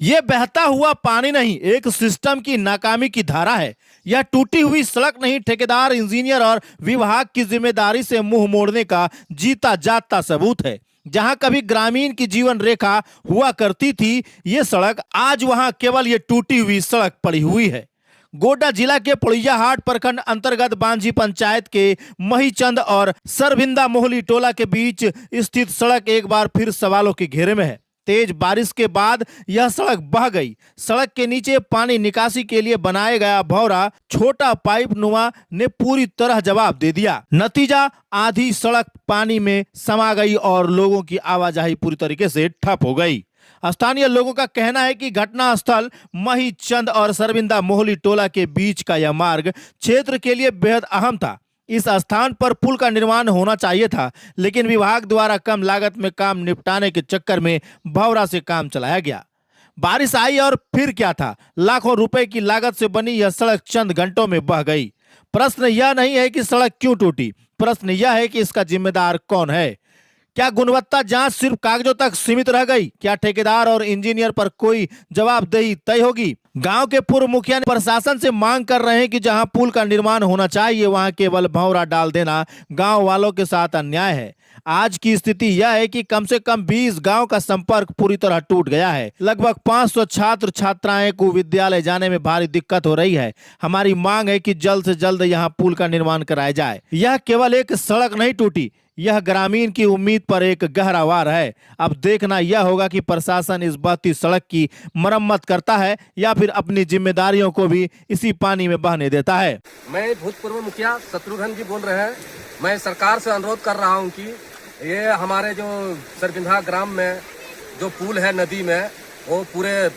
ये बहता हुआ पानी नहीं, एक सिस्टम की नाकामी की धारा है। यह टूटी हुई सड़क नहीं, ठेकेदार, इंजीनियर और विभाग की जिम्मेदारी से मुंह मोड़ने का जीता जागता सबूत है। जहां कभी ग्रामीण की जीवन रेखा हुआ करती थी, ये सड़क आज वहां केवल ये टूटी हुई सड़क पड़ी हुई है। गोड्डा जिला के पोड़ैयाहाट प्रखंड अंतर्गत बांझी पंचायत के महीचंद और सरभिंदा मोहली टोला के बीच स्थित सड़क एक बार फिर सवालों के घेरे में है। तेज बारिश के बाद यह सड़क बह गई। सड़क के नीचे पानी निकासी के लिए बनाया गया भौरा छोटा पाइप नुमा ने पूरी तरह जवाब दे दिया। नतीजा, आधी सड़क पानी में समा गई और लोगों की आवाजाही पूरी तरीके से ठप हो गई। स्थानीय लोगों का कहना है कि घटना स्थल महीचंद और सरविंदा मोहली टोला के बीच का यह मार्ग क्षेत्र के लिए बेहद अहम था। इस स्थान पर पुल का निर्माण होना चाहिए था, लेकिन विभाग द्वारा कम लागत में काम निपटाने के चक्कर में भौरा से काम चलाया गया। बारिश आई और फिर क्या था, लाखों रुपए की लागत से बनी यह सड़क चंद घंटों में बह गई। प्रश्न यह नहीं है कि सड़क क्यों टूटी, प्रश्न यह है कि इसका जिम्मेदार कौन है। क्या गुणवत्ता जांच सिर्फ कागजों तक सीमित रह गई? क्या ठेकेदार और इंजीनियर पर कोई जवाबदेही तय होगी? गांव के पूर्व मुखिया ने प्रशासन से मांग कर रहे हैं कि जहां पुल का निर्माण होना चाहिए वहां केवल भंवरा डाल देना गांव वालों के साथ अन्याय है। आज की स्थिति यह है कि कम से कम 20 गांव का संपर्क पूरी तरह टूट गया है। लगभग 500 छात्र छात्राएं को विद्यालय जाने में भारी दिक्कत हो रही है। हमारी मांग है कि जल्द से जल्द यहां पुल का निर्माण कराया जाए। यह केवल एक सड़क नहीं टूटी, यह ग्रामीण की उम्मीद पर एक गहरा वार है। अब देखना यह होगा कि प्रशासन इस बहती सड़क की मरम्मत करता है या फिर अपनी जिम्मेदारियों को भी इसी पानी में बहने देता है। मैं भूतपूर्व मुखिया शत्रुघ्न जी बोल रहे हैं। मैं सरकार से अनुरोध कर रहा हूं कि ये हमारे जो सरबिंधा ग्राम में जो पुल है नदी में, वो पूरे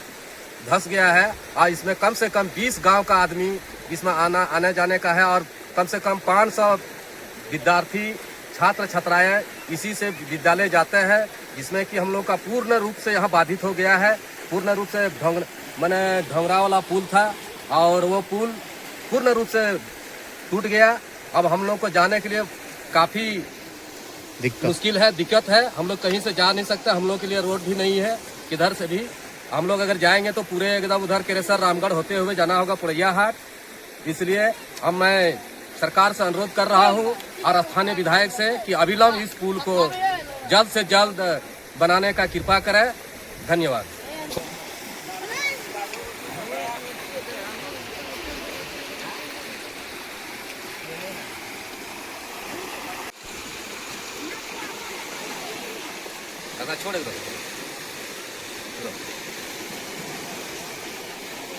धंस गया है और इसमें कम से कम 20 गाँव का आदमी इसमें आने जाने का है और कम से कम 500 विद्यार्थी छात्र छात्राएं इसी से विद्यालय जाते हैं, जिसमें कि हम लोग का पूर्ण रूप से यहाँ बाधित हो गया है। पूर्ण रूप से ढोंगरा वाला पुल था और वो पुल पूर्ण रूप से टूट गया। अब हम लोग को जाने के लिए काफ़ी मुश्किल है, दिक्कत है। हम लोग कहीं से जा नहीं सकते, हम लोग के लिए रोड भी नहीं है किधर से भी। हम लोग अगर जाएंगे तो पूरे एकदम उधर केरेसर रामगढ़ होते हुए जाना होगा पोड़ैयाहाट। इसलिए अब मैं सरकार से अनुरोध कर रहा हूं और स्थानीय विधायक से कि अविलंब इस पुल को जल्द से जल्द बनाने का कृपा करें। धन्यवाद। छोड़ दो।